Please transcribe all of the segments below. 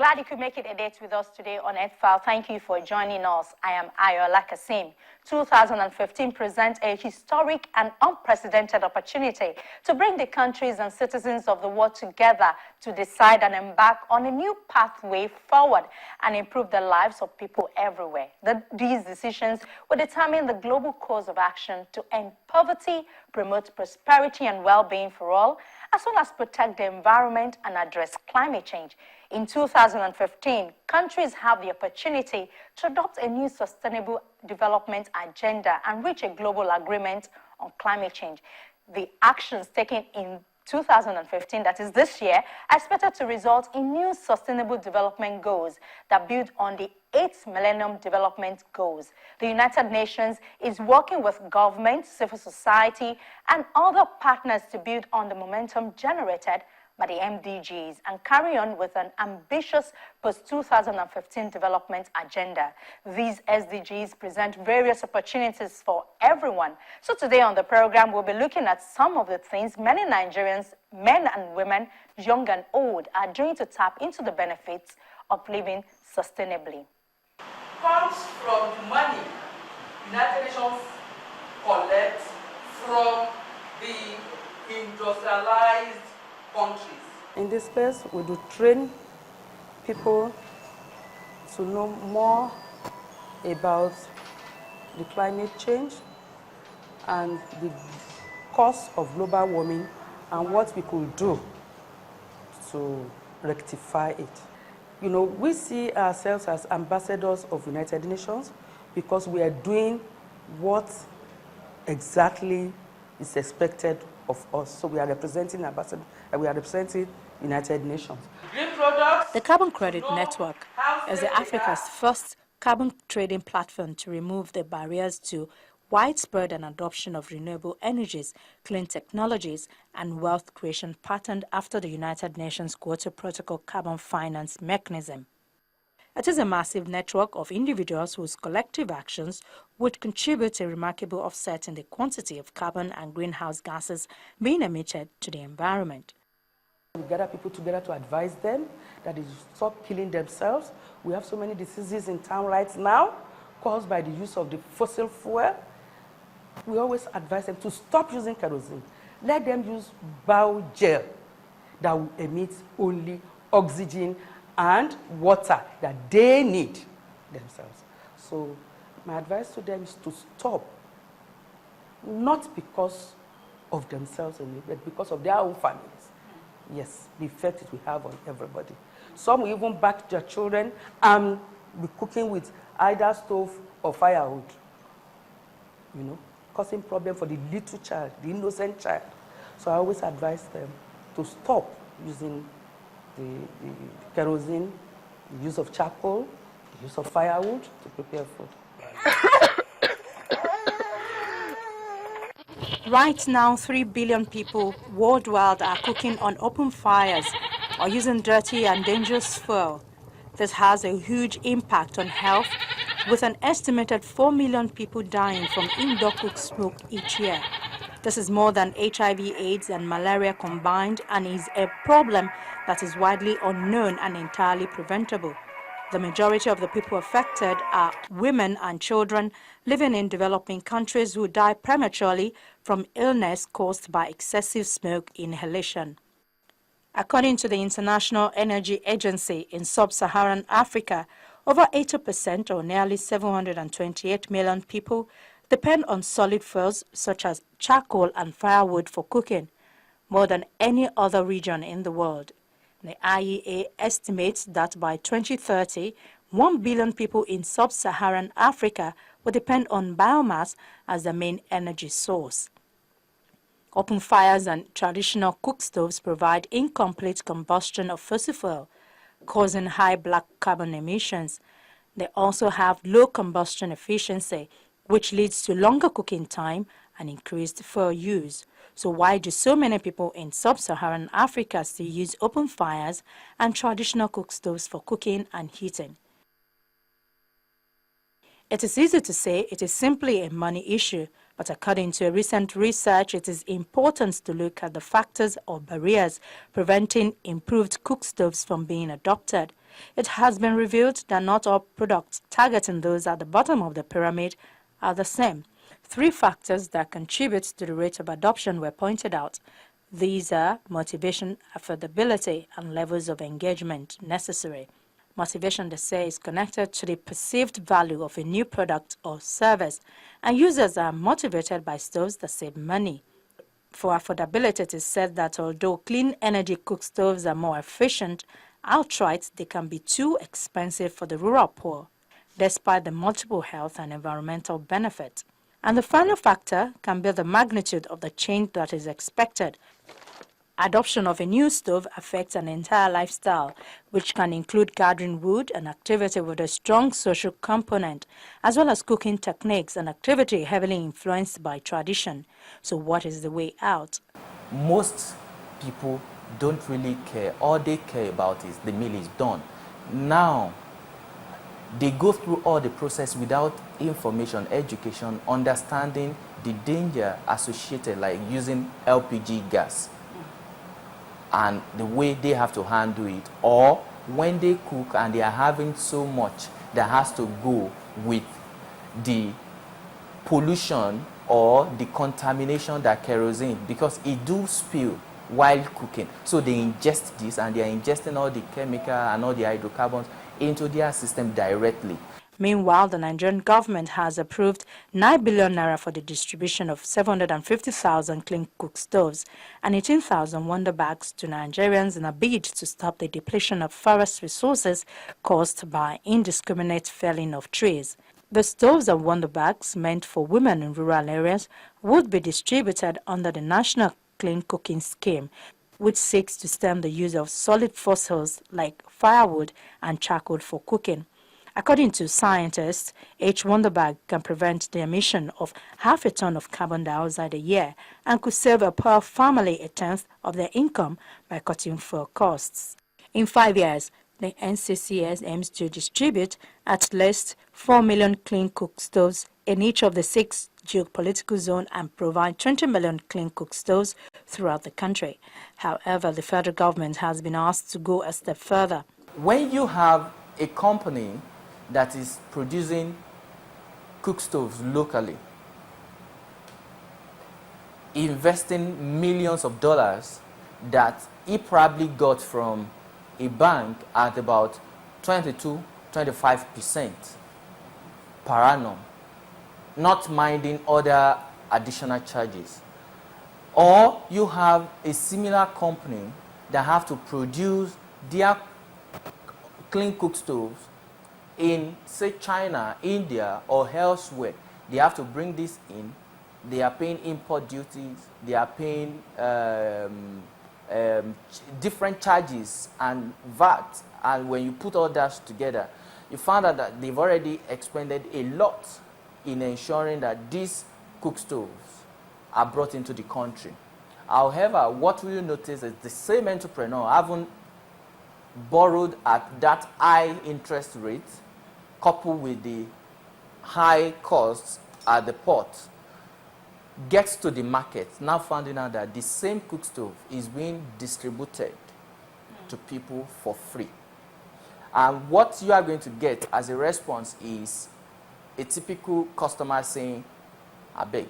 glad you could make it a date with us today on Earth File. Thank you for joining us. I am Ayola Kasim. 2015 presents a historic and unprecedented opportunity to bring the countries and citizens of the world together to decide and embark on a new pathway forward and improve the lives of people everywhere. These decisions will determine the global course of action to end poverty, promote prosperity and well-being for all, as well as protect the environment and address climate change. In 2015, countries have the opportunity to adopt a new sustainable development agenda and reach a global agreement on climate change. The actions taken in 2015, that is this year, are expected to result in new sustainable development goals that build on the 8th Millennium Development Goals. The United Nations is working with governments, civil society, and other partners to build on the momentum generated by the MDGs and carry on with an ambitious post-2015 development agenda. These SDGs present various opportunities for everyone. So today on the program, we'll be looking at some of the things many Nigerians, men and women, young and old, are doing to tap into the benefits of living sustainably. Comes from the money United Nations collects from the industrialized countries. In this space, we do train people to know more about the climate change and the cause of global warming and what we could do to rectify it. You know, we see ourselves as ambassadors of United Nations because we are doing what exactly is expected of us. So we are representing United Nations. The Carbon Credit Network is Africa's first carbon trading platform to remove the barriers to widespread and adoption of renewable energies, clean technologies, and wealth creation patterned after the United Nations Kyoto Protocol carbon finance mechanism. It is a massive network of individuals whose collective actions would contribute a remarkable offset in the quantity of carbon and greenhouse gases being emitted to the environment. We gather people together to advise them that they stop killing themselves. We have so many diseases in town right now caused by the use of the fossil fuel. We always advise them to stop using kerosene. Let them use biogel that will emit only oxygen and water that they need themselves. So my advice to them is to stop, not because of themselves only, but because of their own families. Yes, the effect it will have on everybody. Some will even back their children and be cooking with either stove or firewood, you know, causing problem for the little child, the innocent child. So I always advise them to stop using the kerosene, the use of charcoal, the use of firewood to prepare food. Right now, 3 billion people worldwide are cooking on open fires or using dirty and dangerous fuel. This has a huge impact on health, with an estimated 4 million people dying from indoor cooked smoke each year. This is more than HIV, AIDS, and malaria combined, and is a problem that is widely unknown and entirely preventable. The majority of the people affected are women and children living in developing countries who die prematurely from illness caused by excessive smoke inhalation. According to the International Energy Agency, in sub-Saharan Africa, over 80% or nearly 728 million people depend on solid fuels such as charcoal and firewood for cooking, more than any other region in the world. The IEA estimates that by 2030, 1 billion people in sub-Saharan Africa will depend on biomass as the main energy source. Open fires and traditional cook stoves provide incomplete combustion of fossil fuel, causing high black carbon emissions. They also have low combustion efficiency, which leads to longer cooking time and increased fuel use. So why do so many people in sub-Saharan Africa still use open fires and traditional cook stoves for cooking and heating? It is easy to say it is simply a money issue, but according to a recent research, it is important to look at the factors or barriers preventing improved cook stoves from being adopted. it has been revealed that not all products targeting those at the bottom of the pyramid are the same. 3 factors that contribute to the rate of adoption were pointed out. These are motivation, affordability, and levels of engagement necessary. Motivation, they say, is connected to the perceived value of a new product or service, and users are motivated by stoves that save money. For affordability, it is said that although clean energy cook stoves are more efficient, outright they can be too expensive for the rural poor, despite the multiple health and environmental benefits. And the final factor can be the magnitude of the change that is expected. Adoption of a new stove affects an entire lifestyle, which can include gathering wood, an activity with a strong social component, as well as cooking techniques, an activity heavily influenced by tradition. So what is the way out? Most people don't really care. All they care about is the meal is done. Now, they go through all the process without information, education, understanding the danger associated, like using LPG gas and the way they have to handle it, or when they cook and they are having so much that has to go with the pollution or the contamination that kerosene, because it do spill while cooking. So they ingest this and they are ingesting all the chemical and all the hydrocarbons into their system directly. Meanwhile, the Nigerian government has approved 9 billion naira for the distribution of 750,000 clean cook stoves and 18,000 wonder bags to Nigerians in a bid to stop the depletion of forest resources caused by indiscriminate felling of trees. The stoves and wonder bags meant for women in rural areas would be distributed under the National Clean Cooking Scheme, which seeks to stem the use of solid fossils like firewood and charcoal for cooking. According to scientists, each wonder bag can prevent the emission of half a ton of carbon dioxide a year and could save a poor family a tenth of their income by cutting fuel costs. In 5 years, the NCCS aims to distribute at least 4 million clean cook stoves in each of the 6 geopolitical zones and provide 20 million clean cook stoves throughout the country. However, the federal government has been asked to go a step further. When you have a company that is producing cook stoves locally, investing millions of dollars that he probably got from a bank at about 22-25% per annum, not minding other additional charges. Or you have a similar company that have to produce their clean cook stoves in, say, China, India, or elsewhere. They have to bring this in. They are paying import duties. They are paying different charges and VAT. And when you put all that together, you find out that they've already expended a lot in ensuring that these cook stoves are brought into the country. However, what we notice is the same entrepreneur haven't borrowed at that high interest rate, coupled with the high costs at the port, gets to the market, now finding out that the same cook stove is being distributed to people for free. And what you are going to get as a response is a typical customer saying, I beg,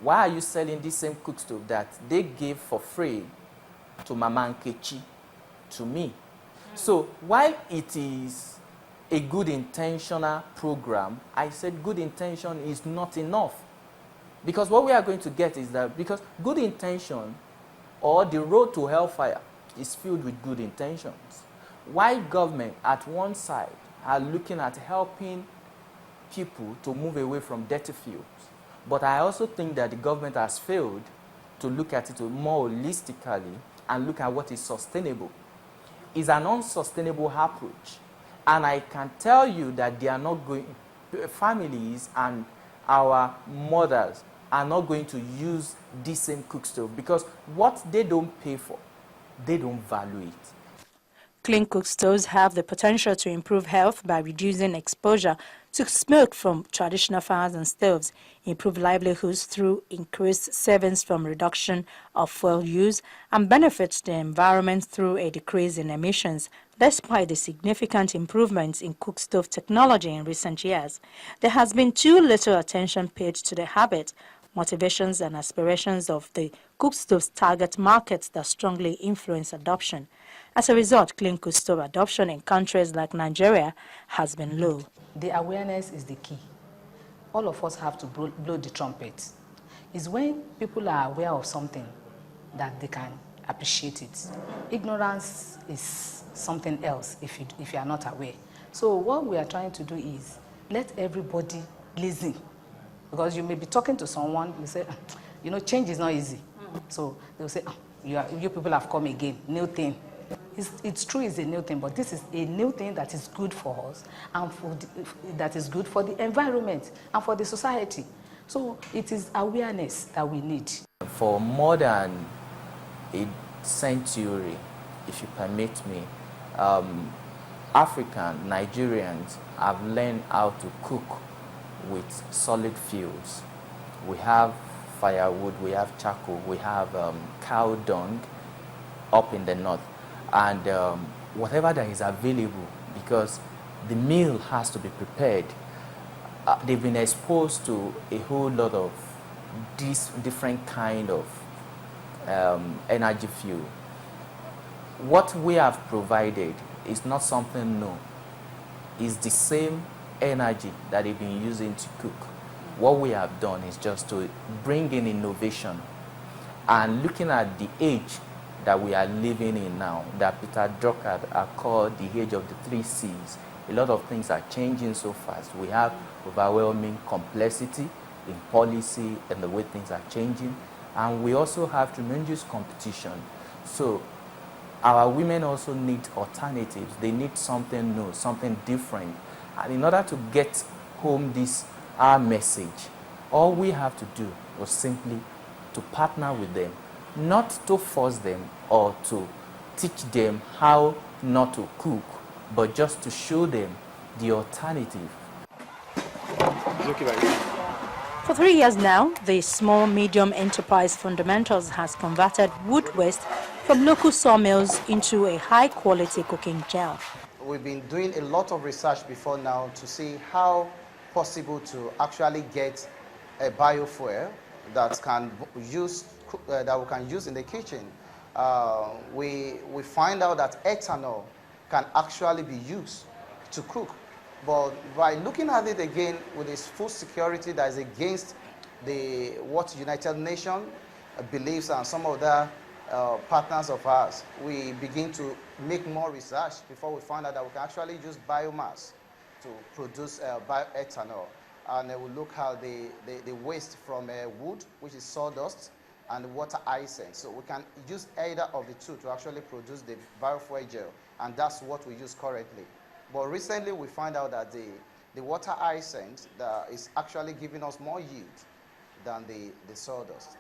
why are you selling this same cook stove that they gave for free to Mama Nkechi, to me? So while it is a good intentional program, I said good intention is not enough. Because what we are going to get is that, because good intention or the road to hellfire is filled with good intentions. While government at one side are looking at helping people to move away from dirty fuels, but I also think that the government has failed to look at it more holistically and look at what is sustainable. It's an unsustainable approach. And I can tell you that they are not going, families and our mothers are not going to use this same cook stove, because what they don't pay for, they don't value it. Clean cook stoves have the potential to improve health by reducing exposure to smoke from traditional fires and stoves, improve livelihoods through increased savings from reduction of fuel use, and benefit the environment through a decrease in emissions. Despite the significant improvements in cook stove technology in recent years, there has been too little attention paid to the habit, motivations and aspirations of the cook stoves target markets that strongly influence adoption. As a result, clean cook stove adoption in countries like Nigeria has been low. The awareness is the key. All of us have to blow the trumpet. It's when people are aware of something that they can appreciate it. Ignorance is something else if you are not aware. So what we are trying to do is let everybody listen. Because you may be talking to someone, you say, you know, change is not easy. So they'll say, you people have come again, new thing. It's true, it's a new thing, but this is a new thing that is good for us and that is good for the environment and for the society. So it is awareness that we need. For more than a century, if you permit me, African Nigerians have learned how to cook with solid fuels. We have firewood, we have charcoal, we have cow dung up in the north, and whatever that is available, because the meal has to be prepared. They've been exposed to a whole lot of these different kind of energy fuel. What we have provided is not something new. It's the same energy that they've been using to cook. What we have done is just to bring in innovation, and looking at the age that we are living in now, that Peter Drucker called the age of the 3 C's. A lot of things are changing so fast. We have overwhelming complexity in policy and the way things are changing, and we also have tremendous competition. So our women also need alternatives. They need something new, something different. And in order to get home our message, all we have to do was simply to partner with them, not to force them or to teach them how not to cook, but just to show them the alternative. For 3 years now, the Small Medium Enterprise Fundamentals has converted wood waste from local sawmills into a high-quality cooking gel. We've been doing a lot of research before now to see how possible to actually get a biofuel that we can use in the kitchen. We find out that ethanol can actually be used to cook. But by looking at it again with this food security that is against what United Nations believes and some of the partners of ours, we begin to make more research before we find out that we can actually use biomass to produce bioethanol. And we look at the waste from wood, which is sawdust, and water essence. So we can use either of the two to actually produce the biofuel gel, and that's what we use currently. But recently we find out that the water essence is actually giving us more yield than the sawdust.